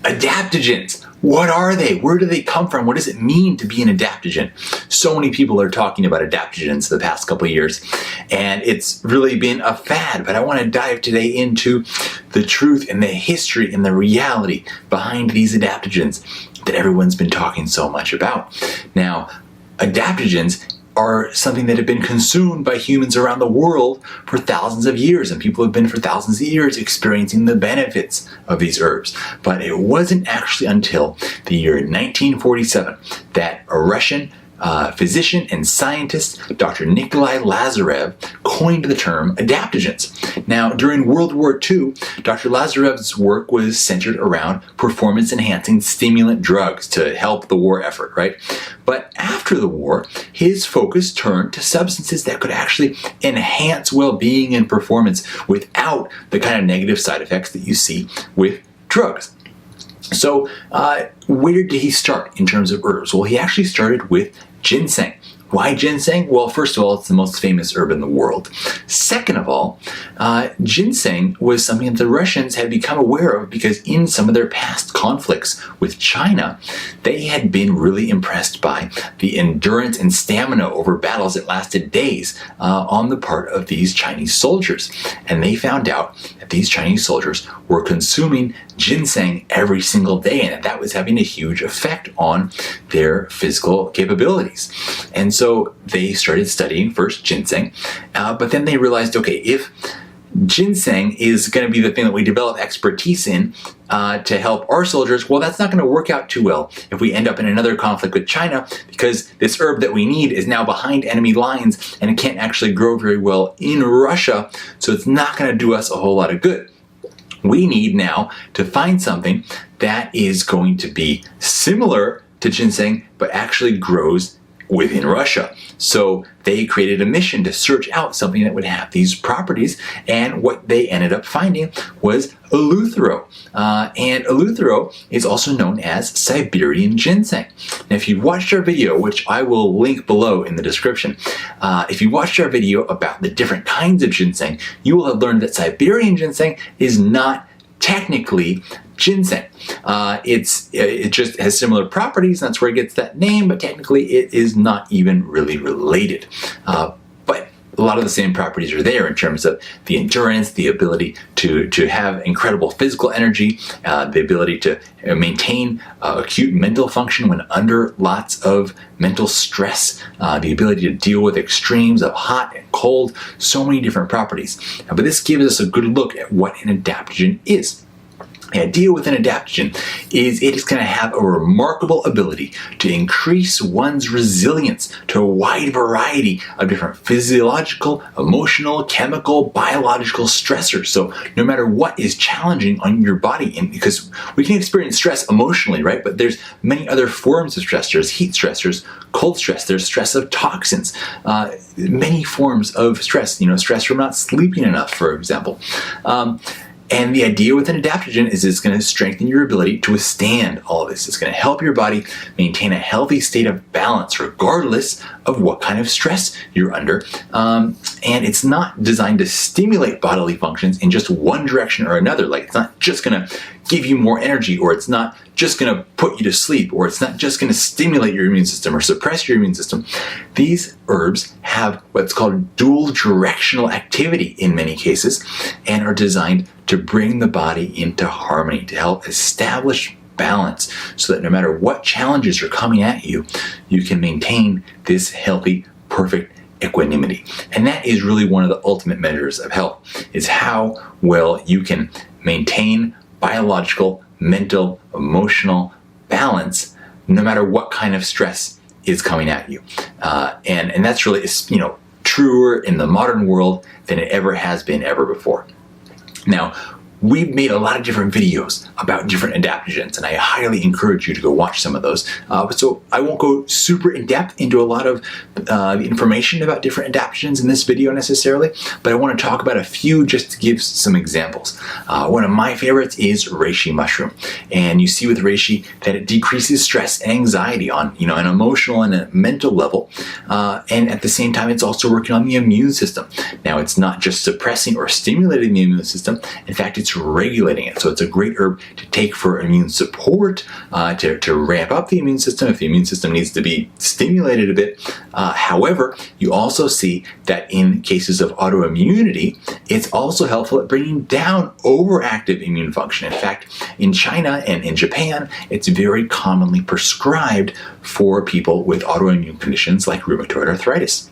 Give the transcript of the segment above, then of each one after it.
Adaptogens. What are they? Where do they come from? What does it mean to be an adaptogen? So many people are talking about adaptogens the past couple of years, and it's really been a fad. But I want to dive today into the truth and the history and the reality behind these adaptogens that everyone's been talking so much about. Now, adaptogens are something that have been consumed by humans around the world for thousands of years, and people have been for thousands of years experiencing the benefits of these herbs. But it wasn't actually until the year 1947 that a Russian physician and scientist, Dr. Nikolai Lazarev, coined the term adaptogens. Now, during World War II, Dr. Lazarev's work was centered around performance-enhancing stimulant drugs to help the war effort, right? But after the war, his focus turned to substances that could actually enhance well-being and performance without the kind of negative side effects that you see with drugs. So where did he start in terms of herbs? Well, he actually started with ginseng. Why ginseng? Well, first of all, it's the most famous herb in the world. Second of all, ginseng was something that the Russians had become aware of because in some of their past conflicts with China, they had been really impressed by the endurance and stamina over battles that lasted days on the part of these Chinese soldiers. And they found out that these Chinese soldiers were consuming ginseng every single day, and that was having a huge effect on their physical capabilities. And so they started studying first ginseng, but then they realized, okay, if ginseng is going to be the thing that we develop expertise in to help our soldiers, well, that's not going to work out too well if we end up in another conflict with China, because this herb that we need is now behind enemy lines and it can't actually grow very well in Russia, so it's not going to do us a whole lot of good. We need now to find something that is going to be similar to ginseng, but actually grows within Russia. So they created a mission to search out something that would have these properties, and what they ended up finding was eleuthero. And eleuthero is also known as Siberian ginseng. Now, if you watched our video, which I will link below in the description, if you watched our video about the different kinds of ginseng, you will have learned that Siberian ginseng is not technically ginseng. It just has similar properties, and that's where it gets that name, but technically it is not even really related. But a lot of the same properties are there in terms of the endurance, the ability to have incredible physical energy, the ability to maintain acute mental function when under lots of mental stress, the ability to deal with extremes of hot and cold, so many different properties. But this gives us a good look at what an adaptogen is. The idea with an adaptogen is it is going to have a remarkable ability to increase one's resilience to a wide variety of different physiological, emotional, chemical, biological stressors. So no matter what is challenging on your body, and because we can experience stress emotionally, right? But there's many other forms of stress. There's heat stressors, cold stress, there's stress of toxins, many forms of stress, stress from not sleeping enough, for example. And the idea with an adaptogen is it's going to strengthen your ability to withstand all of this. It's going to help your body maintain a healthy state of balance regardless of what kind of stress you're under. And it's not designed to stimulate bodily functions in just one direction or another. Like, it's not just going to give you more energy, or it's not just going to put you to sleep, or it's not just going to stimulate your immune system or suppress your immune system. These herbs have what's called dual directional activity in many cases, and are designed to bring the body into harmony, to help establish balance, so that no matter what challenges are coming at you, you can maintain this healthy, perfect equanimity. And that is really one of the ultimate measures of health, is how well you can maintain biological, mental, emotional balance no matter what kind of stress is coming at you. And that's really, truer in the modern world than it ever has been ever before. Now, we've made a lot of different videos about different adaptogens, and I highly encourage you to go watch some of those. So I won't go super in depth into a lot of the information about different adaptogens in this video necessarily, but I want to talk about a few just to give some examples. One of my favorites is Reishi Mushroom, and you see with Reishi that it decreases stress and anxiety on an emotional and a mental level, and at the same time it's also working on the immune system. Now, it's not just suppressing or stimulating the immune system. In fact, it's it's regulating it. So it's a great herb to take for immune support, to ramp up the immune system if the immune system needs to be stimulated a bit. However, you also see that in cases of autoimmunity, it's also helpful at bringing down overactive immune function. In fact, in China and in Japan, it's very commonly prescribed for people with autoimmune conditions like rheumatoid arthritis.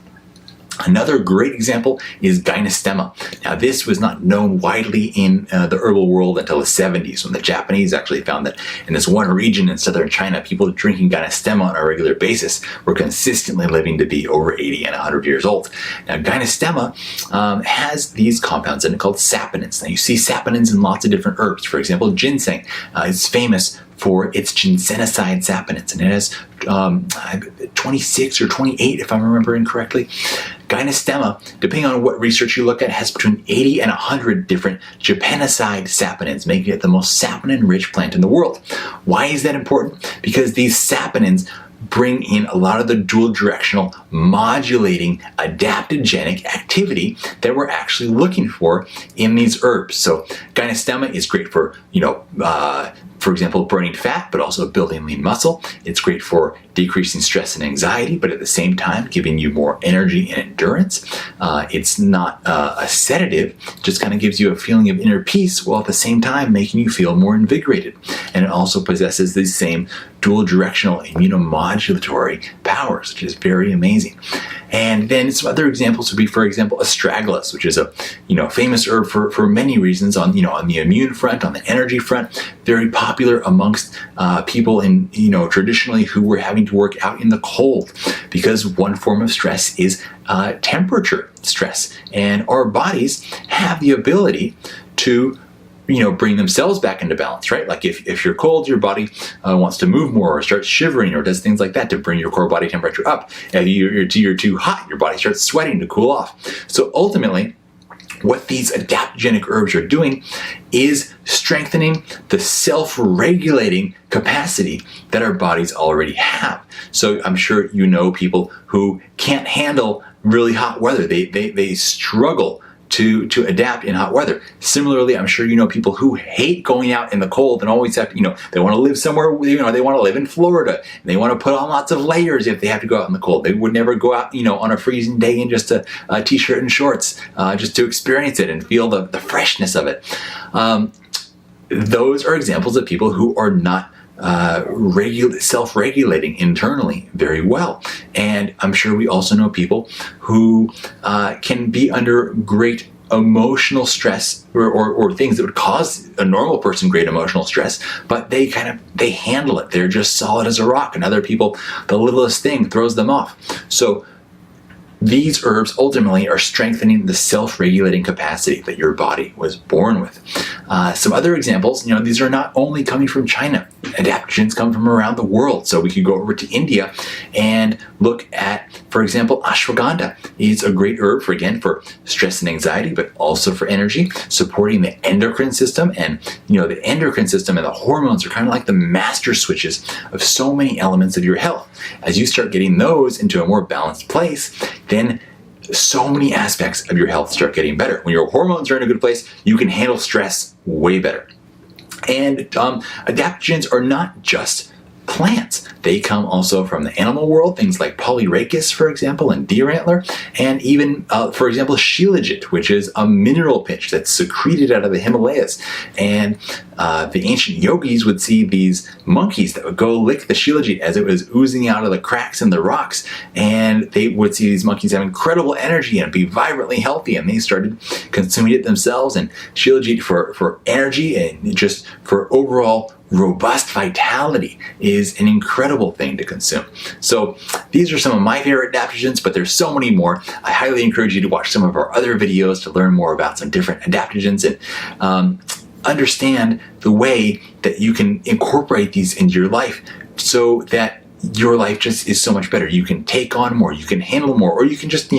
Another great example is Gynostemma. Now, this was not known widely in the herbal world until the 70s, when the Japanese actually found that in this one region in southern China, people drinking Gynostemma on a regular basis were consistently living to be over 80 and 100 years old. Now, Gynostemma has these compounds in it called saponins. Now, you see saponins in lots of different herbs. For example, ginseng is famous for its ginsenoside saponins, and it has 26 or 28, if I'm remembering correctly. Gynostemma, depending on what research you look at, has between 80 and 100 different japanicide saponins, making it the most saponin-rich plant in the world. Why is that important? Because these saponins bring in a lot of the dual directional modulating adaptogenic activity that we're actually looking for in these herbs. So Gynostemma is great for, for example, burning fat, but also building lean muscle. It's great for decreasing stress and anxiety, but at the same time, giving you more energy and endurance. It's not a sedative, just kind of gives you a feeling of inner peace, while at the same time making you feel more invigorated. And it also possesses these same dual directional immunomodulatory powers, which is very amazing. And then some other examples would be, for example, Astragalus, which is a famous herb for many reasons on the immune front, on the energy front, very popular amongst people in traditionally who were having to work out in the cold, because one form of stress is temperature stress, and our bodies have the ability to bring themselves back into balance, right? Like if you're cold, your body wants to move more or starts shivering or does things like that to bring your core body temperature up. If you're too hot, your body starts sweating to cool off. So ultimately, what these adaptogenic herbs are doing is strengthening the self-regulating capacity that our bodies already have. So I'm sure you know people who can't handle really hot weather. They struggle to adapt in hot weather. Similarly, I'm sure you know people who hate going out in the cold and always have to, they want to live somewhere, they want to live in Florida, and they want to put on lots of layers if they have to go out in the cold. They would never go out, on a freezing day in just a t-shirt and shorts, just to experience it and feel the freshness of it. Those are examples of people who are not self-regulating internally very well. And I'm sure we also know people who can be under great emotional stress or things that would cause a normal person great emotional stress, but they handle it. They're just solid as a rock. And other people, the littlest thing throws them off. So these herbs ultimately are strengthening the self-regulating capacity that your body was born with. Some other examples, these are not only coming from China. Adaptogens come from around the world. So we could go over to India and look at, for example, ashwagandha. It's a great herb for stress and anxiety, but also for energy, supporting the endocrine system. And, the endocrine system and the hormones are kind of like the master switches of so many elements of your health. As you start getting those into a more balanced place, then so many aspects of your health start getting better. When your hormones are in a good place, you can handle stress way better. And adaptogens are not just plants. They come also from the animal world, things like Polyrhacus, for example, and deer antler, and even, for example, shilajit, which is a mineral pitch that's secreted out of the Himalayas. And the ancient yogis would see these monkeys that would go lick the shilajit as it was oozing out of the cracks in the rocks, and they would see these monkeys have incredible energy and be vibrantly healthy, and they started consuming it themselves. And shilajit for energy and just for overall robust vitality is an incredible thing to consume. So these are some of my favorite adaptogens, but there's so many more. I highly encourage you to watch some of our other videos to learn more about some different adaptogens and understand the way that you can incorporate these into your life so that your life just is so much better. You can take on more, you can handle more, or you can just,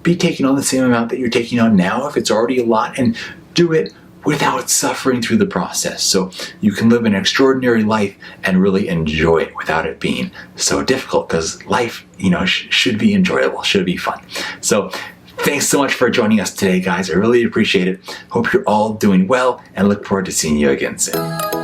be taking on the same amount that you're taking on now if it's already a lot, and do it without suffering through the process. So you can live an extraordinary life and really enjoy it without it being so difficult, because life, should be enjoyable, should be fun. So Thanks so much for joining us today, guys. I really appreciate it. Hope you're all doing well and look forward to seeing you again soon.